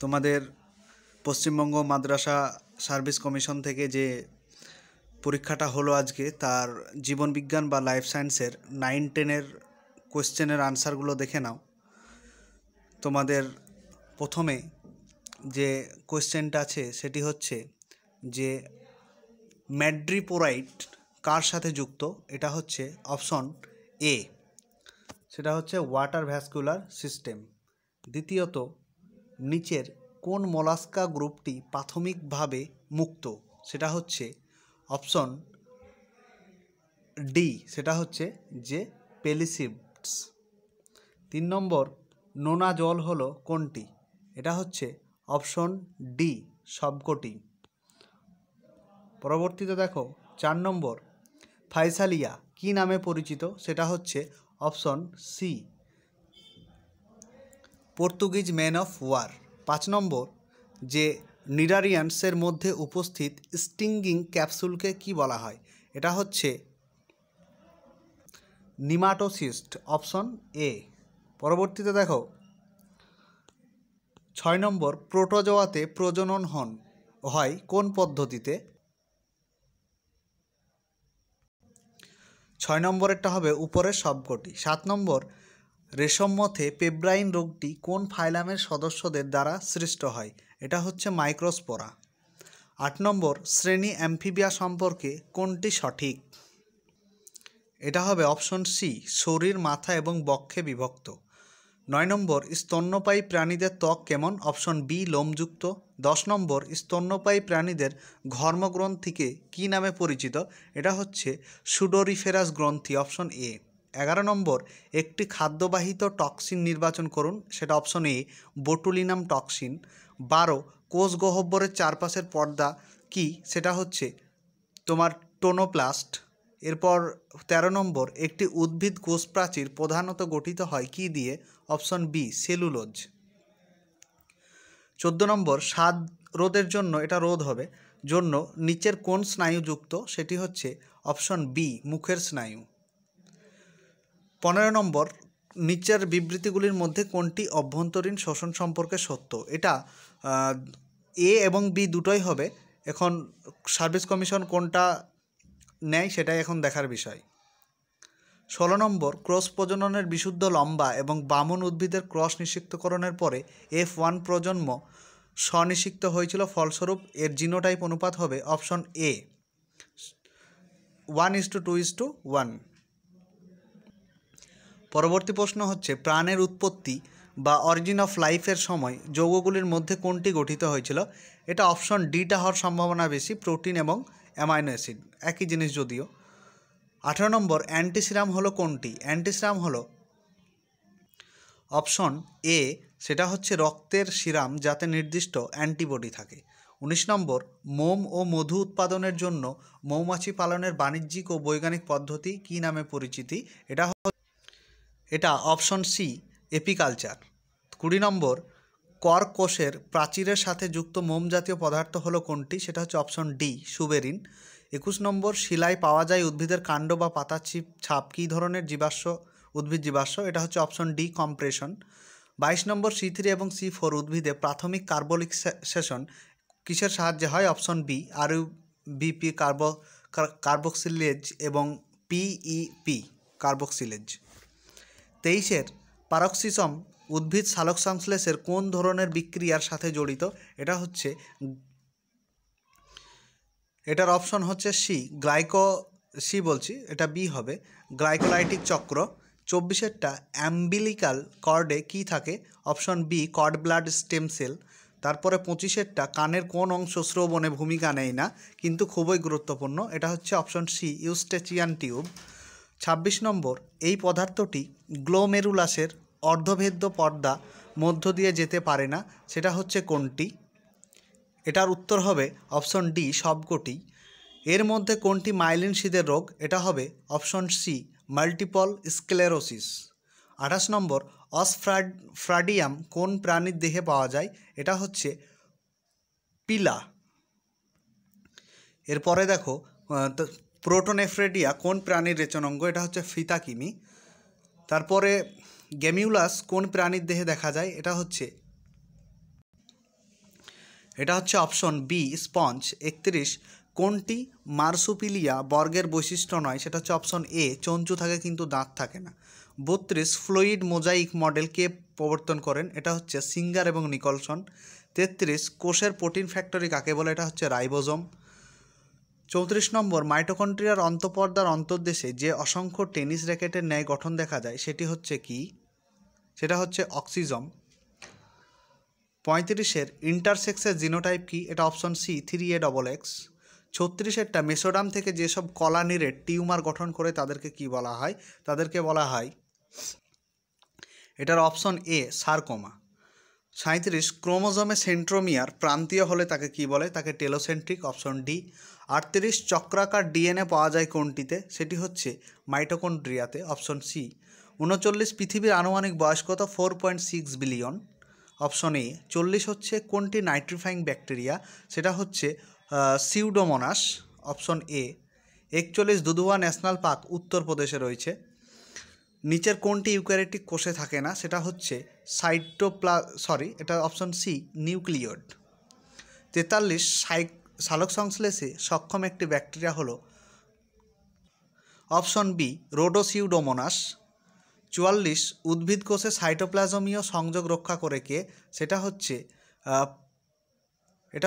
তোমাদের পশ্চিমবঙ্গ মাদ্রাসা service commission থেকে যে পরীক্ষাটা হলো আজকে, তার জীবনবিজ্ঞান বা লাইফ সায়েন্সের 9-10-এর কোয়েশ্চেনের আনসারগুলো দেখে নাও। তোমাদের প্রথমে যে কোয়েশ্চেনটা আছে সেটি হচ্ছে যে ম্যাড্রিপোরাইট কার সাথে যুক্ত। এটা হচ্ছে অপশন এ, সেটা হচ্ছে ওয়াটার ভ্যাসকুলার সিস্টেম। দ্বিতীয়ত, নিচের কোন মোলাস্কা গ্রুপটি প্রাথমিকভাবে মুক্ত, সেটা হচ্ছে অপশন ডি, সেটা হচ্ছে যে পেলিসিডস। 3 নম্বর, নোনা জল হলো কোনটি, এটা হচ্ছে অপশন ডি, সবকটি। পরবর্তীতে দেখো 4 নম্বর, ফাইসালিয়া কি নামে পরিচিত, সেটা হচ্ছে option C, Portuguese man of war. 5 number, যে নিডারিয়ান্সের মধ্যে উপস্থিত স্টিঙ্গিং ক্যাপসুলকে কি বলা হয়, এটা হচ্ছে নিমাটোসিস্ট, অপশন এ। পরবর্তীতে দেখো 6 নম্বর, প্রোটোজোয়াতে প্রজনন হয় কোন পদ্ধতিতে। 6 নম্বরেরটা হবে উপরের সবকটি। 7 নম্বর, রেশমমথে পেব্রাইন রোগটি কোন ফাইলামের সদস্যদের দ্বারা সৃষ্ট হয়, এটা হচ্ছে মাইক্রোস্পোরা। 8 নম্বর, শ্রেণী অ্যাম্ফিবিয়া সম্পর্কে কোনটি সঠিক, এটা হবে অপশন সি, শরীর, মাথা এবং বক্ষে বিভক্ত। 9 নম্বর, স্তন্যপায়ী প্রাণীদের ত্বক কেমন, অপশন বি, লোমযুক্ত। 10 নম্বর, স্তন্যপায়ী প্রাণীদের ঘর্মগ্রন্থিকে কী নামে পরিচিত, এটা হচ্ছে সুডোরিফেরাস গ্রন্থি, অপশন এ। 11 নম্বর, একটি খাদ্যবাহিত টক্সিন নির্বাচন করুন, সেটা অপশন এ, বোটুলিনাম টক্সিন। 12, কোষ গহ্বরের চারপাশের পর্দা কি, সেটা হচ্ছে তোমার টোনোপ্লাস্ট। এরপর 13 নম্বর, একটি উদ্ভিদ কোষ প্রাচীর প্রধানত গঠিত হয় কি দিয়ে, অপশন বি, সেলুলোজ। 14 নম্বর, স্বাদ রোধের জন্য, এটা রোধ হবে জন্য নিচের কোন স্নায়ু যুক্ত, সেটি হচ্ছে অপশন বি, মুখের স্নায়ু। 15 নম্বর, নিচের বিবৃতিগুলির মধ্যে কোনটি অভ্যন্তরীণ শোষণ সম্পর্কে সত্য, এটা এ এবং বি দুটোই হবে। এখন সার্ভিস কমিশন কোনটা নেয় সেটাই এখন দেখার বিষয়। 16 নম্বর, ক্রস প্রজননের বিশুদ্ধ লম্বা এবং বামন উদ্ভিদের ক্রস নিষিক্তকরণের পরে F1 প্রজন্ম স্বনিষিক্ত হয়েছিল, ফলস্বরূপ এর জিনোটাইপ অনুপাত হবে অপশন এ, 1:2:1। পরবর্তী প্রশ্ন হচ্ছে, প্রাণের উৎপত্তি বা অরিজিন অফ লাইফের সময় যৌগগুলির মধ্যে কোনটি গঠিত হয়েছিল, এটা অপশন ডিটা হওয়ার সম্ভাবনা বেশি, প্রোটিন এবং অ্যামাইনো অ্যাসিড, একই জিনিস যদিও। 18 নম্বর, অ্যান্টিসিরাম হলো কোনটি, অ্যান্টিসিরাম হলো অপশন এ, সেটা হচ্ছে রক্তের সিরাম যাতে নির্দিষ্ট অ্যান্টিবডি থাকে। 19 নম্বর, মোম ও মধু উৎপাদনের জন্য মৌমাছি পালনের বাণিজ্যিক ও বৈজ্ঞানিক পদ্ধতি কী নামে পরিচিতি, এটা অপশন সি, এপিকালচার। 20 নম্বর, কর্ক কোষের প্রাচীরের সাথে যুক্ত মোম জাতীয় পদার্থ হলো কোনটি, সেটা হচ্ছে অপশন ডি, সুবেরিন। 21 নম্বর, শিলায় পাওয়া যায় উদ্ভিদের কাণ্ড বা পাতা ছাপ কী ধরনের জীবাশ্ম, উদ্ভিদ জীবাশ্ম, এটা হচ্ছে অপশন ডি, কম্প্রেশন। 22 নম্বর, C3 এবং C4 উদ্ভিদে প্রাথমিক কার্বলিকশন কিসের সাহায্যে হয়, অপশন বি, RUBP কার্বক্সিলেজ এবং PEP কার্বক্সিলেজ। 23 প্যারক্সিসম উদ্ভিদ সালোকসংশ্লেষের কোন ধরনের বিক্রিয়ার সাথে জড়িত, এটার অপশন হচ্ছে সি, এটা বি হবে, গ্লাইকোলাইটিক চক্র। 24 অ্যাম্বিলিকাল কর্ডে কি থাকে, option B, cord blood stem cell. তারপরে 25 কানের কোন অংশ শ্রবণে ভূমিকা নেয় না কিন্তু খুবই গুরুত্বপূর্ণ, এটা হচ্ছে অপশন সি, ইউস্টেচিয়ান টিউব। 26 নম্বর, এই পদার্থটি গ্লোমেরুলাসের অর্ধভেদ্য পর্দা মধ্য দিয়ে যেতে পারে না, সেটা হচ্ছে কোনটি, এটার উত্তর হবে অপশন ডি, সবকটি। এর মধ্যে কোনটি মাইলিন শিদের রোগ, এটা হবে অপশন সি, মাল্টিপল স্ক্লেরোসিস। 28 নম্বর, অসফ্রাডিয়াম কোন প্রাণীর দেহে পাওয়া যায়, এটা হচ্ছে পিলা। এরপরে দেখো প্রোটোনেফ্রেডিয়া কোন প্রাণীর রেচনাঙ্গ, এটা হচ্ছে ফিতাকিমি। তারপরে গেমিউলাস কোন প্রাণীর দেহে দেখা যায়, এটা হচ্ছে এটা হচ্ছে অপশন বি স্পঞ্জ। 31 কোনটি মার্সুপিলিয়া বর্গের বৈশিষ্ট্য নয়? সেটা হচ্ছে অপশন এ চঞ্চু থাকে কিন্তু দাঁত থাকে না। 32 ফ্লুইড মোজাইক মডেল কে প্রবর্তন করেন? এটা হচ্ছে সিঙ্গার এবং নিকলসন। 33 কোষের প্রোটিন ফ্যাক্টরি কাকে বলে? এটা হচ্ছে রাইবোজোম। 34 নম্বর মাইটোকন্ড্রিয়ার অন্তঃপর্দার অন্তর্দেশে যে অসংখ্য টেনিস র্যাকেটের ন্যায় গঠন দেখা যায় সেটি হচ্ছে কি? সেটা হচ্ছে অক্সিজম। 35 ইন্টারসেক্সের জিনোটাইপ কি? এটা option C 3A XX। 36 mesoderm থেকে যেসব কলানিরের টিউমার গঠন করে তাদেরকে কি বলা হয়? তাদেরকে বলা হয়, এটার অপশন এ সারকোমা। 37 ক্রোমোজোমে সেন্ট্রোমিয়ার প্রান্তীয় হলে তাকে কি বলে? তাকে টেলোসেন্ট্রিক, অপশন ডি। 38 চক্রাকার ডিএনএ পাওয়া যায় কোনটিতে? সেটি হচ্ছে মাইটোকন্ড্রিয়াতে, অপশন সি। 39 পৃথিবীর আনুমানিক বয়স কত? 4.6 বিলিয়ন, অপশন এ। 40 হচ্ছে কোনটি নাইট্রিফাইং ব্যাকটেরিয়া? সেটা হচ্ছে Pseudomonas, option A. 41 Dudhwa national park উত্তরপ্রদেশে রয়েছে। নিচের কোনটি ইউক্যারিওটিক কোষে থাকে না? সেটা হচ্ছে এটা অপশন সি নিউক্লিয়ড। 43 সালোক সংশ্লেষে সক্ষম একটি ব্যাকটেরিয়া হলো অপশন বি রোডোসিউডোমোনাস। 44 উদ্ভিদ কোষে সাইটোপ্লাজমীয় সংযোগ রক্ষা করে কে? সেটা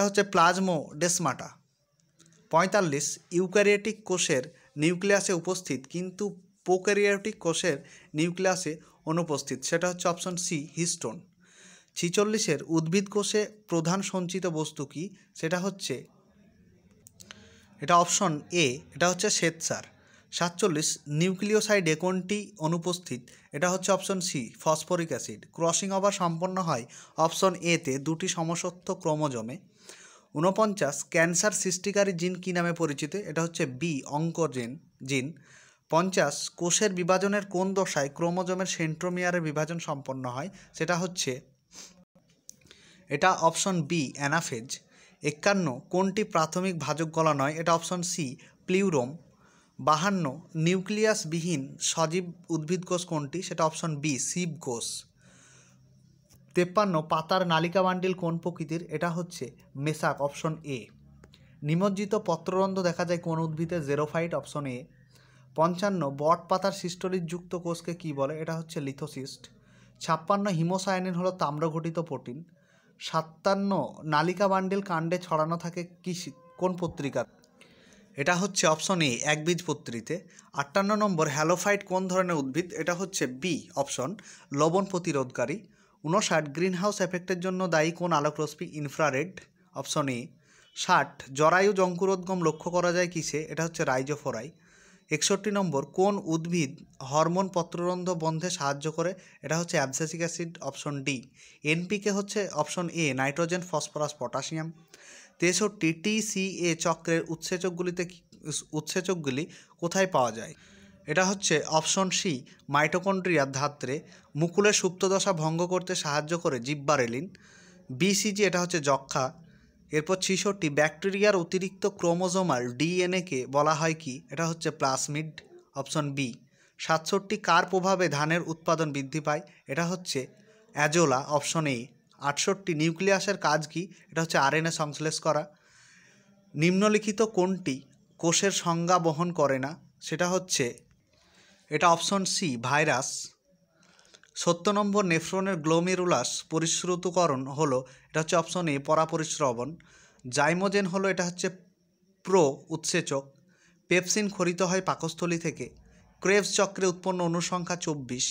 হচ্ছে প্লাজমোডেসমাটা। 45 ইউক্যারিওটিক কোষের নিউক্লিয়াসে উপস্থিত কিন্তু প্রোক্যারিওটিক কোষের নিউক্লিয়াসে অনুপস্থিত, সেটা হচ্ছে অপশন সি হিস্টোন। 46 উদ্ভিদ কোষে প্রধান সঞ্চিত বস্তু কি? সেটা হচ্ছে অপশন এ, এটা হচ্ছে শ্বেতসার। 47 নিউক্লিওসাইডে কোনটি অনুপস্থিত? এটা হচ্ছে option C phosphoric acid. Crossing over সম্পন্ন হয় অপশন এতে দুটি সমসত্ব ক্রোমোজোমে। 49 ক্যান্সার সৃষ্টিকারী জিন কী নামে পরিচিত? এটা হচ্ছে বি অঙ্কোজেন জিন। 50 কোষের বিভাজনের কোন দশায় ক্রোমোজোমের সেন্ট্রোমিয়ারের বিভাজন সম্পন্ন হয়? সেটা হচ্ছে এটা অপশন বি অ্যানাফেজ। 51 কোনটি প্রাথমিক ভাজক গলা নয়? এটা অপশন সি প্লিউরোম। 52 নিউক্লিয়াসবিহীন সজীব উদ্ভিদ কোষ কোনটি? সেটা অপশন বি সিব কোষ। 53 পাতার নালিকা বান্ডিল কোন প্রকৃতির? এটা হচ্ছে মেসাক, অপশন এ। নিমজ্জিত পত্ররন্ধ্র দেখা যায় কোন উদ্ভিদে? Xerophyte, option A. 55 বট পাতার সিস্টোলিসযুক্ত কোষকে কি বলে? এটা হচ্ছে লিথোসিস্ট। 56 হিমোসায়ানিন হলো তাম্রঘটিত প্রোটিন। 57 নালিকা বান্ডিল কাণ্ডে ছড়ানো থাকে কোন পত্রিকা? এটা হচ্ছে অপশন এ একবীজপত্রীতে। 58 নম্বর হ্যালোফাইট কোন ধরনের উদ্ভিদ? এটা হচ্ছে বি অপশন লবণ প্রতিরোধকারী। 59 গ্রিনহাউস এফেক্টের জন্য দায়ী কোন আলোকরশ্মি? Infrared, option A. 60 জরায়ুজ অঙ্কুরোদ্গম লক্ষ্য করা যায় কিসে? এটা হচ্ছে রাইজোফোরাই। 61 নম্বর কোন উদ্ভিদ হরমোন পত্ররন্ধ্র বন্ধে সাহায্য করে? এটা হচ্ছে abscisic acid, option D. NPK হচ্ছে option A nitrogen, phosphorus, potassium. 63 TCA চক্রের উৎসেচকগুলি কোথায় পাওয়া যায়? এটা হচ্ছে অপশন সি মাইটোকন্ড্রিয়ার ধাত্রে। মুকুলের সুপ্তদশা ভঙ্গ করতে সাহায্য করে জিব্বারেলিন। BCG এটা হচ্ছে যক্ষা। এরপর 66 ব্যাকটেরিয়ার অতিরিক্ত ক্রোমোজোমাল ডিএনএকে বলা হয় কি? এটা হচ্ছে প্লাসমিড, অপশন বি। 67 কার প্রভাবে ধানের উৎপাদন বৃদ্ধি পায়? এটা হচ্ছে অ্যাজোলা, অপশন এ। 68 নিউক্লিয়াসের কাজ কি? এটা হচ্ছে RNA সংশ্লেষ করা। নিম্নলিখিত কোনটি কোষের সংজ্ঞা বহন করে না? সেটা হচ্ছে এটা অপশন সি ভাইরাস। 70 নম্বর নেফ্রনের গ্লোমেরুলাস পরিশ্রুতকরণ হলো? এটা হচ্ছে অপশন এ পরাপরিশ্রবণ। জাইমোজেন হলো এটা হচ্ছে প্রো উৎসেচক। পেপসিন খরিত হয় পাকস্থলী থেকে। ক্রেবস চক্রে উৎপন্ন অনুসংখ্যা 24।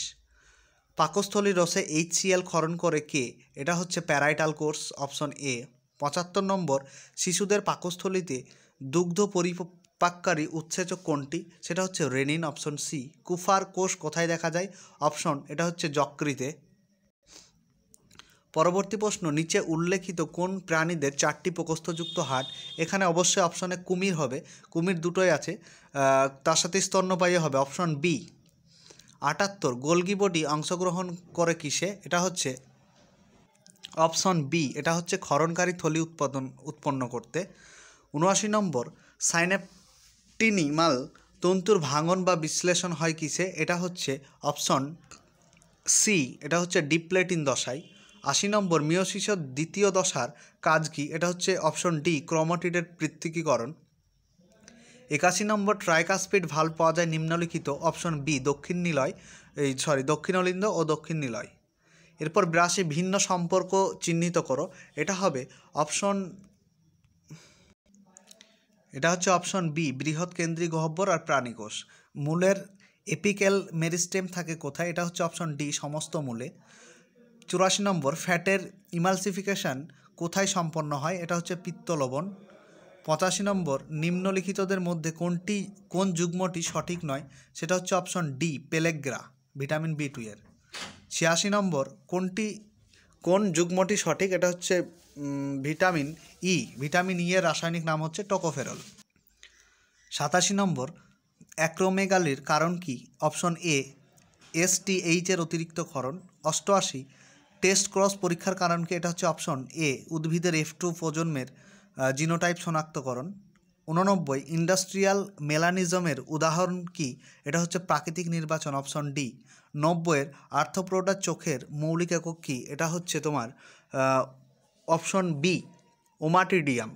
পাকস্থলীর রসে HCl ক্ষরণ করে কে? এটা হচ্ছে প্যারাইটাল কোষ, অপশন এ। 75 নম্বর শিশুদের পাকস্থলীতে দুগ্ধ পরিপাককারী উৎসেচক কোনটি? সেটা হচ্ছে রেনিন, অপশন সি। কুফার কোষ কোথায় দেখা যায়? অপশন এটা হচ্ছে যকৃতে। পরবর্তী প্রশ্ন, নিচে উল্লেখিত কোন প্রাণীদের 4টি প্রকোষ্ঠযুক্ত হাড়? এখানে অবশ্যই অপশনে কুমির হবে, কুমির দুটোই আছে, তার সাথে স্তন্যপায়ী হবে, অপশন বি। 78 গোলগি বডি অংশগ্রহণ করে কিসে? এটা হচ্ছে অপশন বি, এটা হচ্ছে ক্ষরণকারী থলি উৎপন্ন করতে। 79 নম্বর সাইনেপটিনিমাল তন্তুর ভাঙন বা বিশ্লেষণ হয় কিসে? এটা হচ্ছে অপশন সি, এটা হচ্ছে ডিপ্লেটিন দশায়। 80 নম্বর মিওসিসের দ্বিতীয় দশার কাজ কি? এটা হচ্ছে অপশন ডি ক্রোমাটিডের পৃথকীকরণ। 81 নম্বর ট্রাইকাসপিড ভাল্ব পাওয়া যায় নিম্নলিখিত, অপশন বি দক্ষিণ অলিন্দ ও দক্ষিণ নিলয়। এরপর 82 ভিন্ন সম্পর্ক চিহ্নিত করো। এটা হচ্ছে অপশন বি বৃহৎ কেন্দ্রিক গহ্বর আর প্রাণীকোষ। মূলের এপিক্যাল মেরিস্টেম থাকে কোথায়? এটা হচ্ছে অপশন ডি সমস্ত মূলে। 84 নম্বর ফ্যাটের ইমালসিফিকেশন কোথায় সম্পন্ন হয়? এটা হচ্ছে পিত্ত লবণ। 85 নম্বর নিম্নলিখিতদের মধ্যে কোন যুগ্মটি সঠিক নয়? সেটা হচ্ছে অপশন ডি পেলেগ্রা, ভিটামিন বি2 এর। 86 নম্বর কোন যুগ্মটি সঠিক? এটা হচ্ছে ভিটামিন ই এর রাসায়নিক নাম হচ্ছে টোকোফেরল। 87 নম্বর অ্যাক্রোমেগালির কারণ কি? অপশন এ STH এর অতিরিক্ত ক্ষরণ। 88 টেস্ট ক্রস পরীক্ষার কারণ কি? এটা হচ্ছে অপশন এ উদ্ভিদের F2 প্রজন্মের জিনোটাইপ শনাক্তকরণ। 89 ইন্ডাস্ট্রিয়াল মেলানিজমের উদাহরণ কি? এটা হচ্ছে প্রাকৃতিক নির্বাচন, অপশন ডি। 90 আর্থ্রোপোডার চোখের মৌলিক একক কি? এটা হচ্ছে তোমার অপশন বি ওমাটিডিয়াম।